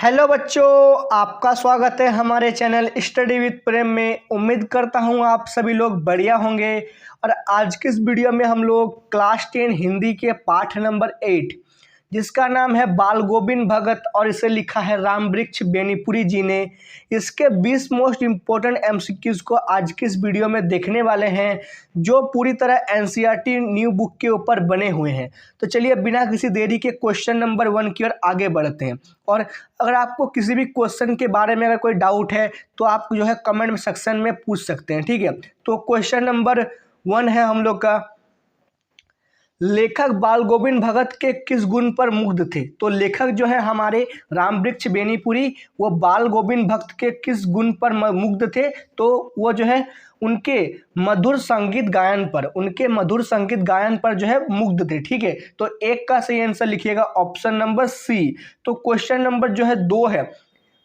Hello बच्चों, आपका स्वागत है हमारे चैनल स्टडी विद प्रेम में। उम्मीद करता हूँ आप सभी लोग बढ़िया होंगे। और आज की इस वीडियो में हम लोग क्लास 10 हिंदी के पाठ नंबर 8 जिसका नाम है बाल गोविंद भगत और इसे लिखा है रामवृक्ष बेनीपुरी जी ने, इसके 20 मोस्ट इम्पोर्टेंट एमसीक्यूज को आज की इस वीडियो में देखने वाले हैं जो पूरी तरह एनसीईआरटी न्यू बुक के ऊपर बने हुए हैं। तो चलिए बिना किसी देरी के क्वेश्चन नंबर 1 की ओर आगे बढ़ते हैं। और अगर आपको किसी भी क्वेश्चन के बारे में अगर कोई डाउट है तो आप जो है कमेंट सेक्शन में पूछ सकते हैं, ठीक है। तो क्वेश्चन नंबर 1 है हम लोग का, लेखक बाल गोविंद भगत के किस गुण पर मुग्ध थे। तो लेखक जो है हमारे रामवृक्ष बेनीपुरी, वो बाल गोविंद भक्त के किस गुण पर मुग्ध थे, तो वो जो है उनके मधुर संगीत गायन पर जो है मुग्ध थे, ठीक है। तो एक का सही आंसर लिखिएगा ऑप्शन नंबर सी। तो क्वेश्चन नंबर जो है 2 है,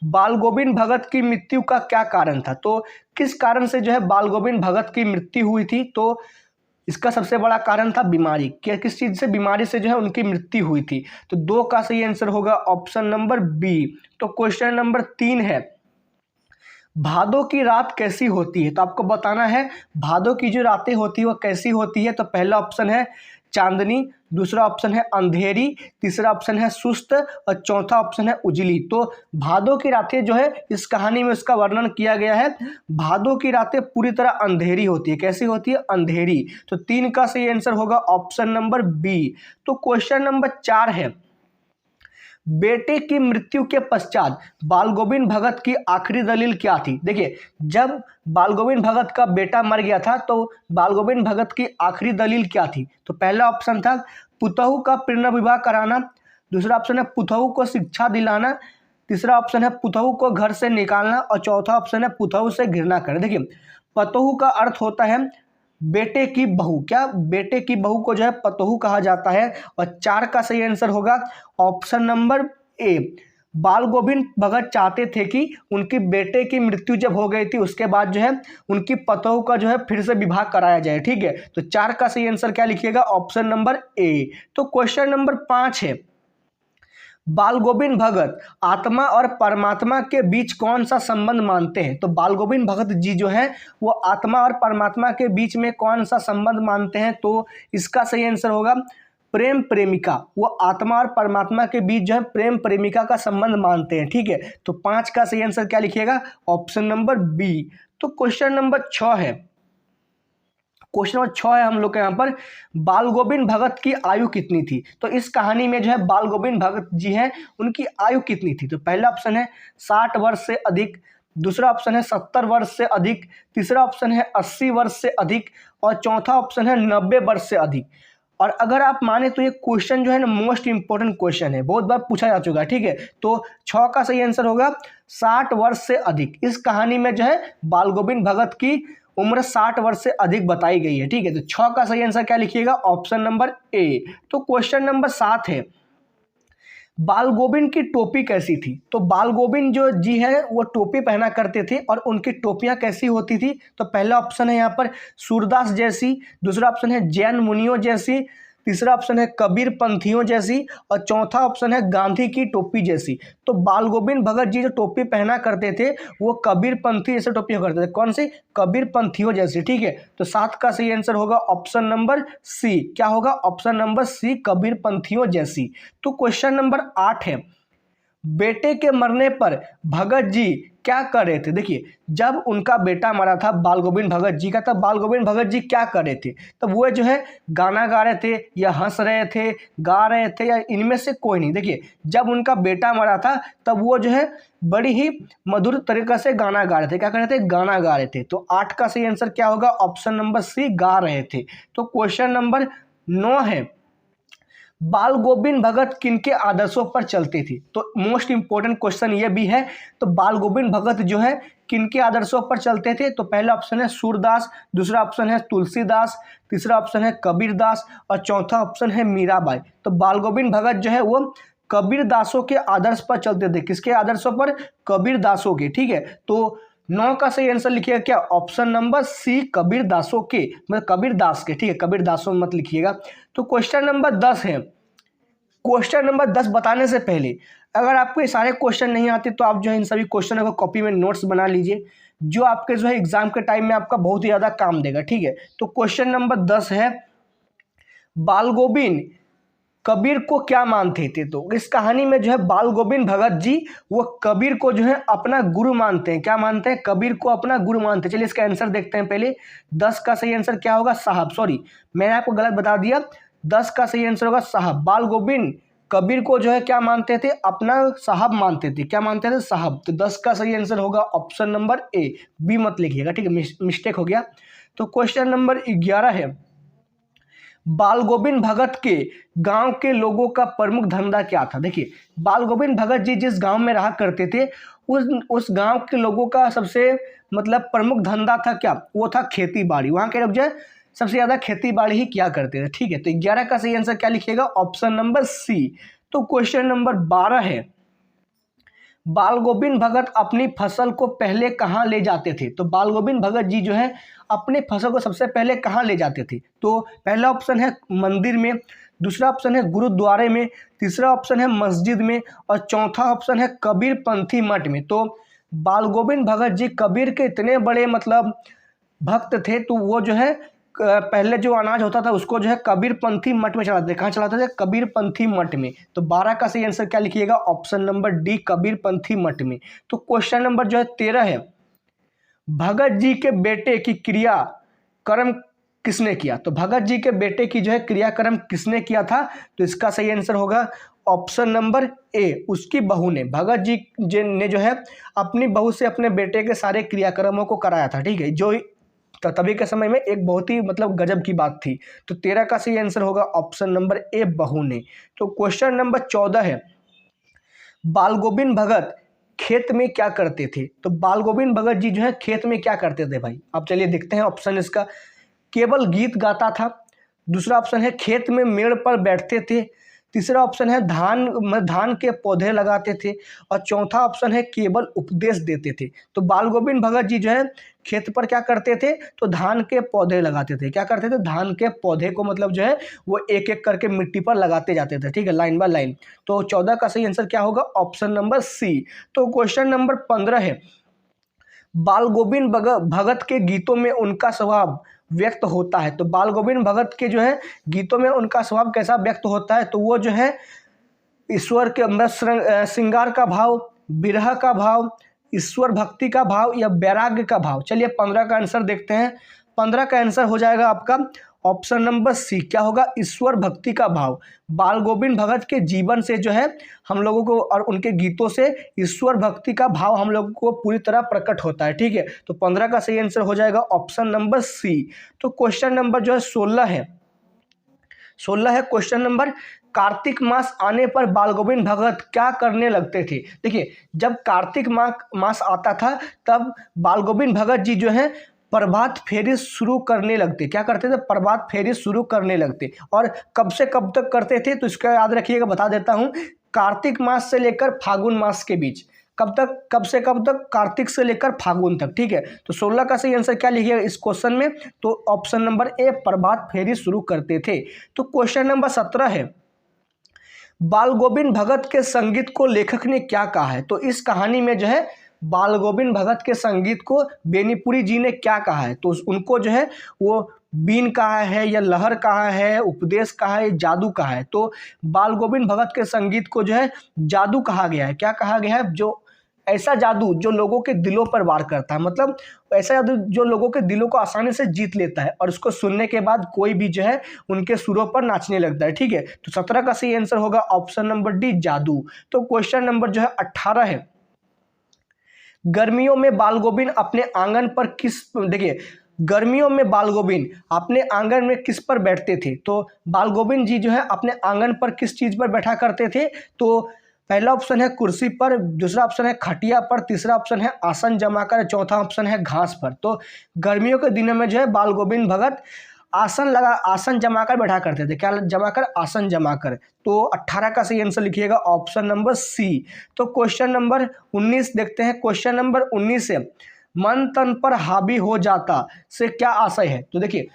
बाल गोविंद भगत की मृत्यु का क्या कारण था। तो किस कारण से जो है बाल गोविंद भगत की मृत्यु हुई थी, तो इसका सबसे बड़ा कारण था बीमारी। किस चीज से, बीमारी से जो है उनकी मृत्यु हुई थी। तो 2 का सही आंसर होगा ऑप्शन नंबर बी। तो क्वेश्चन नंबर 3 है, भादों की रात कैसी होती है। तो आपको बताना है भादों की जो रातें होती है वो कैसी होती है। तो पहला ऑप्शन है चांदनी, दूसरा ऑप्शन है अंधेरी, तीसरा ऑप्शन है सुस्त और चौथा ऑप्शन है उजली। तो भादों की रातें जो है इस कहानी में उसका वर्णन किया गया है। भादों की रातें पूरी तरह अंधेरी होती है। कैसी होती है? अंधेरी। तो 3 का सही आंसर होगा ऑप्शन नंबर बी। तो क्वेश्चन नंबर 4 है, बेटे की मृत्यु के पश्चात बाल गोविंद भगत की आखिरी दलील क्या थी। देखिए, जब बाल गोविंद भगत का बेटा मर गया था तो बाल गोविंद भगत की आखिरी दलील क्या थी। तो पहला ऑप्शन था पुतहु का पुनर्विवाह कराना, दूसरा ऑप्शन है पुतहु को शिक्षा दिलाना, तीसरा ऑप्शन है पुतहु को घर से निकालना और चौथा ऑप्शन है पुतहु से घृणा करें। देखिए, पतहु का अर्थ होता है बेटे की बहू। क्या? बेटे की बहू को जो है पतोहू कहा जाता है। और 4 का सही आंसर होगा ऑप्शन नंबर ए। बाल गोविंद भगत चाहते थे कि उनकी बेटे की मृत्यु जब हो गई थी उसके बाद जो है उनकी पतोहू का जो है फिर से विवाह कराया जाए, ठीक है। तो 4 का सही आंसर क्या लिखिएगा? Option number A. तो क्वेश्चन नंबर 5 है, बाल गोविंद भगत आत्मा और परमात्मा के बीच कौन सा संबंध मानते हैं। तो बाल गोविंद भगत जी जो है वो आत्मा और परमात्मा के बीच में कौन सा संबंध मानते हैं। तो इसका सही आंसर होगा प्रेम प्रेमिका। वो आत्मा और परमात्मा के बीच जो है प्रेम प्रेमिका का संबंध मानते हैं, ठीक है। तो 5 का सही आंसर क्या लिखिएगा? Option number B. तो क्वेश्चन नंबर 6 है, क्वेश्चन नंबर 6 है हम लोग के यहाँ पर, बाल गोविंद भगत की आयु कितनी थी। तो इस कहानी में जो है बाल गोविंद भगत जी हैं उनकी आयु कितनी थी। तो पहला ऑप्शन है 60 वर्ष से अधिक, दूसरा ऑप्शन है 70 वर्ष से अधिक, तीसरा ऑप्शन है 80 वर्ष से अधिक और चौथा ऑप्शन है 90 वर्ष से अधिक। और अगर आप माने तो ये क्वेश्चन जो है ना मोस्ट इंपोर्टेंट क्वेश्चन है, बहुत बार पूछा जा चुका है, ठीक है। तो 6 का सही आंसर होगा 60 वर्ष से अधिक। इस कहानी में जो है बाल गोविंद भगत की उम्र 60 वर्ष से अधिक बताई गई है, ठीक है। तो 6 का सही आंसर क्या लिखिएगा? Option number A. तो क्वेश्चन नंबर 7 है, बाल गोविंद की टोपी कैसी थी। तो बाल गोविंद जो जी है वो टोपी पहना करते थे और उनकी टोपियां कैसी होती थी। तो पहला ऑप्शन है यहाँ पर सूरदास जैसी, दूसरा ऑप्शन है जैन मुनियों जैसी, तीसरा ऑप्शन है कबीर पंथियों जैसी और चौथा ऑप्शन है गांधी की टोपी जैसी। तो बाल गोविंद भगत जी जो टोपी पहना करते थे वो कबीर पंथी जैसे टोपी करते थे। कौन सी? कबीर पंथियों जैसी, ठीक है। तो 7 का सही आंसर होगा ऑप्शन नंबर सी। क्या होगा? ऑप्शन नंबर सी, कबीर पंथियों जैसी। तो क्वेश्चन नंबर 8 है, बेटे के मरने पर भगत जी क्या कर रहे थे। देखिए, जब उनका बेटा मरा था बाल गोविंद भगत जी का, तब बाल गोविंद भगत जी क्या कर रहे थे। तब वो जो है गाना गा रहे थे या हंस रहे थे, गा रहे थे, या इनमें से कोई नहीं। देखिए, जब उनका बेटा मरा था तब वो जो है बड़ी ही मधुर तरीके से गाना गा रहे थे। क्या कर रहे थे? गाना गा रहे थे। तो 8 का सही आंसर क्या होगा? ऑप्शन नंबर सी, गा रहे थे। तो क्वेश्चन नंबर 9 है, बाल गोविंद भगत किनके आदर्शों पर चलते थे। तो मोस्ट इंपोर्टेंट क्वेश्चन ये भी है। तो बाल गोविंद भगत जो है किनके आदर्शों पर चलते थे। तो पहला ऑप्शन है सूरदास, दूसरा ऑप्शन है तुलसीदास, तीसरा ऑप्शन है कबीरदास और चौथा ऑप्शन है मीराबाई। तो बाल गोविंद भगत जो है वो कबीरदासों के आदर्श पर चलते थे। किसके आदर्शों पर? कबीरदासों के, ठीक है। तो 9 का सही आंसर लिखिएगा क्या? ऑप्शन नंबर सी, कबीरदासों के, मतलब कबीरदास के, ठीक है। कबीरदासों मत लिखिएगा। तो क्वेश्चन नंबर 10 है, क्वेश्चन नंबर 10 बताने से पहले अगर आपको ये सारे क्वेश्चन नहीं आते तो आप जो है इन सभी क्वेश्चनों को कॉपी में नोट्स बना लीजिए, जो आपके जो है एग्जाम के टाइम में आपका बहुत ही ज़्यादा काम देगा। ठीक है, तो क्वेश्चन नंबर 10 है, बाल गोविंद कबीर को क्या मानते थे? तो इस कहानी में जो है बाल गोविंद भगत जी वो कबीर को जो है अपना गुरु मानते हैं। क्या मानते हैं? कबीर को अपना गुरु मानते हैं। चलिए इसका आंसर देखते हैं। पहले 10 का सही आंसर क्या होगा? साहब। सॉरी, मैंने आपको गलत बता दिया। 10 का सही आंसर होगा साहब। बाल गोविंद कबीर को जो है क्या मानते थे? अपना साहब मानते थे। क्या मानते थे? साहब। तो 10 का सही आंसर होगा ऑप्शन नंबर ए, बी मत लिखिएगा। ठीक है, मिस्टेक हो गया। तो क्वेश्चन नंबर 11 है, बाल गोविंद भगत के गांव के लोगों का प्रमुख धंधा क्या था? देखिए, बाल गोविंद भगत जी जिस गांव में रहा करते थे उस गांव के लोगों का सबसे मतलब प्रमुख धंधा था क्या? वो था खेती बाड़ी। वहां के लोग जो है सबसे ज़्यादा खेती बाड़ी ही किया करते थे। ठीक है, तो 11 का सही आंसर क्या लिखिएगा? Option number C. तो क्वेश्चन नंबर 12 है, बाल गोविंद भगत अपनी फसल को पहले कहाँ ले जाते थे? तो बाल गोविंद भगत जी जो है अपने फसल को सबसे पहले कहाँ ले जाते थे? तो पहला ऑप्शन है मंदिर में, दूसरा ऑप्शन है गुरुद्वारे में, तीसरा ऑप्शन है मस्जिद में और चौथा ऑप्शन है कबीर पंथी मठ में। तो बाल गोविंद भगत जी कबीर के इतने बड़े मतलब भक्त थे, तो वो जो है पहले जो अनाज होता था उसको जो है कबीर पंथी मठ में चलाते थे। कहाँ चलाते थे? कबीर पंथी मठ में। तो 12 का सही आंसर क्या लिखिएगा? ऑप्शन नंबर डी, कबीर पंथी मठ में। तो क्वेश्चन नंबर जो है 13 है, भगत जी के बेटे की क्रिया कर्म किसने किया? तो भगत जी के बेटे की जो है क्रियाक्रम किसने किया था? तो इसका सही आंसर होगा ऑप्शन नंबर ए, उसकी बहू ने। भगत जी ने जो है अपनी बहू से अपने बेटे के सारे क्रियाक्रमों को कराया था। ठीक है, जो तभी के समय में एक बहुत ही मतलब गजब की बात थी। तो 13 का सही आंसर होगा ऑप्शन नंबर ए, बहू ने। तो क्वेश्चन नंबर 14 है, बाल गोविंद भगत खेत में क्या करते थे? तो बाल गोविंद भगत जी जो है खेत में क्या करते थे भाई? अब चलिए देखते हैं ऑप्शन इसका। केवल गीत गाता था, दूसरा ऑप्शन है खेत में मेड़ पर बैठते थे, तीसरा ऑप्शन है धान के पौधे लगाते थे और चौथा ऑप्शन है केवल उपदेश देते थे। तो बाल गोविंद भगत जी जो है खेत पर क्या करते थे? तो धान के पौधे लगाते थे। क्या करते थे? धान के पौधे को मतलब जो है वो एक एक करके मिट्टी पर लगाते जाते थे। ठीक है, लाइन बाय लाइन। तो 14 का सही आंसर क्या होगा? Option number C. तो क्वेश्चन नंबर 15 है, बाल गोविंद भगत के गीतों में उनका स्वभाव व्यक्त होता है। तो बाल गोविंद भगत के जो है गीतों में उनका स्वभाव कैसा व्यक्त होता है? तो वो जो है ईश्वर के अंदर श्रृंगार का भाव, विरह का भाव, ईश्वर भक्ति का भाव या वैराग्य का भाव। चलिए 15 का आंसर देखते हैं। 15 का आंसर हो जाएगा आपका ऑप्शन नंबर सी। क्या होगा? ईश्वर भक्ति का भाव। बाल गोविंद भगत के जीवन से जो है हम लोगों को और उनके गीतों से ईश्वर भक्ति का भाव हम लोगों को पूरी तरह प्रकट होता है। ठीक है, तो 15 का सही आंसर हो जाएगा ऑप्शन नंबर सी। तो क्वेश्चन नंबर जो है 16 है। 16 है क्वेश्चन नंबर, कार्तिक मास आने पर बाल गोविंद भगत क्या करने लगते थे? देखिए, जब कार्तिक मास आता था तब बाल गोविंद भगत जी जो है प्रभात फेरी शुरू करने लगते। क्या करते थे? प्रभात फेरी शुरू करने लगते। और कब से कब तक करते थे? तो इसका याद रखिएगा, बता देता हूँ। कार्तिक मास से लेकर फागुन मास के बीच। कब तक? कब से कब तक? कार्तिक से लेकर फागुन तक। ठीक है, तो 16 का सही आंसर क्या लिखिएगा इस क्वेश्चन में? तो ऑप्शन नंबर ए, प्रभात फेरी शुरू करते थे। तो क्वेश्चन नंबर 17 है, बाल गोविंद भगत के संगीत को लेखक ने क्या कहा है? तो इस कहानी में जो है बाल गोविंद भगत के संगीत को बेनीपुरी जी ने क्या कहा है? तो उनको जो है वो बीन कहा है या लहर कहा है, उपदेश कहा है, जादू कहा है? तो बाल गोविंद भगत के संगीत को जो है जादू कहा गया है। क्या कहा गया है? जो ऐसा जादू जो लोगों के दिलों पर वार करता है, मतलब ऐसा जादू जो लोगों के दिलों को आसानी से जीत लेता है और उसको सुनने के बाद कोई भी जो है उनके सुरों पर नाचने लगता है। ठीक है, तो 17 का सही आंसर होगा ऑप्शन नंबर डी, जादू। तो क्वेश्चन नंबर जो है 18 है, गर्मियों में बाल गोविंद अपने आंगन पर देखिए, गर्मियों में बाल गोविंद अपने आंगन में किस पर बैठते थे? तो बाल गोविंद जी जो है अपने आंगन पर किस चीज पर बैठा करते थे? तो पहला ऑप्शन है कुर्सी पर, दूसरा ऑप्शन है खटिया पर, तीसरा ऑप्शन है आसन जमाकर, चौथा ऑप्शन है घास पर। तो गर्मियों के दिनों में जो है बाल गोविंद भगत आसन जमाकर बैठा करते थे। क्या जमाकर? आसन जमाकर। तो 18 का सही आंसर लिखिएगा ऑप्शन नंबर सी। तो क्वेश्चन नंबर 19 देखते हैं। क्वेश्चन नंबर 19 है, मन तन पर हावी हो जाता से क्या आशय है? तो देखिए,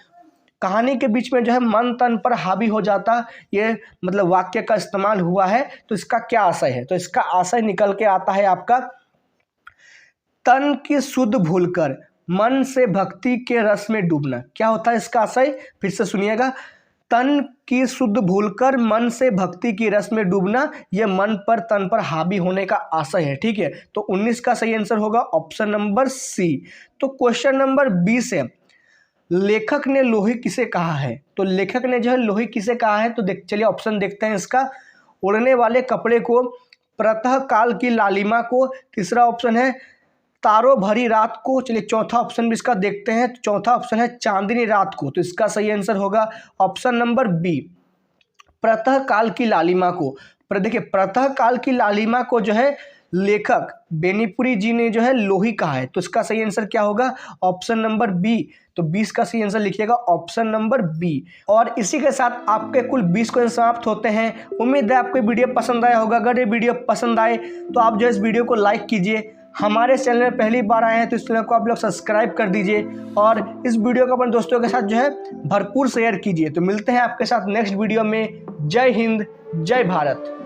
कहानी के बीच में जो है मन तन पर हावी हो जाता, ये मतलब वाक्य का इस्तेमाल हुआ है। तो इसका क्या आशय है? तो इसका आशय निकल के आता है आपका, तन की सुध भूलकर मन से भक्ति के रस में डूबना। क्या होता है इसका आशय? फिर से सुनिएगा, तन की शुद्ध भूलकर मन से भक्ति की रस में डूबना, यह मन पर तन पर हावी होने का आशय है। ठीक है, तो 19 का सही आंसर होगा ऑप्शन नंबर सी। तो क्वेश्चन नंबर 20 है, लेखक ने लोही किसे कहा है? तो लेखक ने जो है लोही किसे कहा है? तो चलिए ऑप्शन देखते हैं इसका, उड़ने वाले कपड़े को, प्रातः काल की लालिमा को, तीसरा ऑप्शन है तारों भरी रात को, चलिए चौथा ऑप्शन भी इसका देखते हैं। चौथा ऑप्शन है चांदनी रात को। तो इसका सही आंसर होगा ऑप्शन नंबर बी, प्रातः काल की लालिमा को। पर देखिए प्रातः काल की लालिमा को जो है लेखक बेनीपुरी जी ने जो है लोही कहा है। तो इसका सही आंसर क्या होगा? Option number B. तो 20 का सही आंसर लिखिएगा ऑप्शन नंबर बी। और इसी के साथ आपके कुल 20 क्वेश्चन समाप्त होते हैं। उम्मीद है आपको वीडियो पसंद आया होगा। अगर ये वीडियो पसंद आए तो आप जो है इस वीडियो को लाइक कीजिए। हमारे चैनल में पहली बार आए हैं तो इस चैनल को आप लोग सब्सक्राइब कर दीजिए और इस वीडियो को अपने दोस्तों के साथ जो है भरपूर शेयर कीजिए। तो मिलते हैं आपके साथ नेक्स्ट वीडियो में। जय हिंद, जय भारत।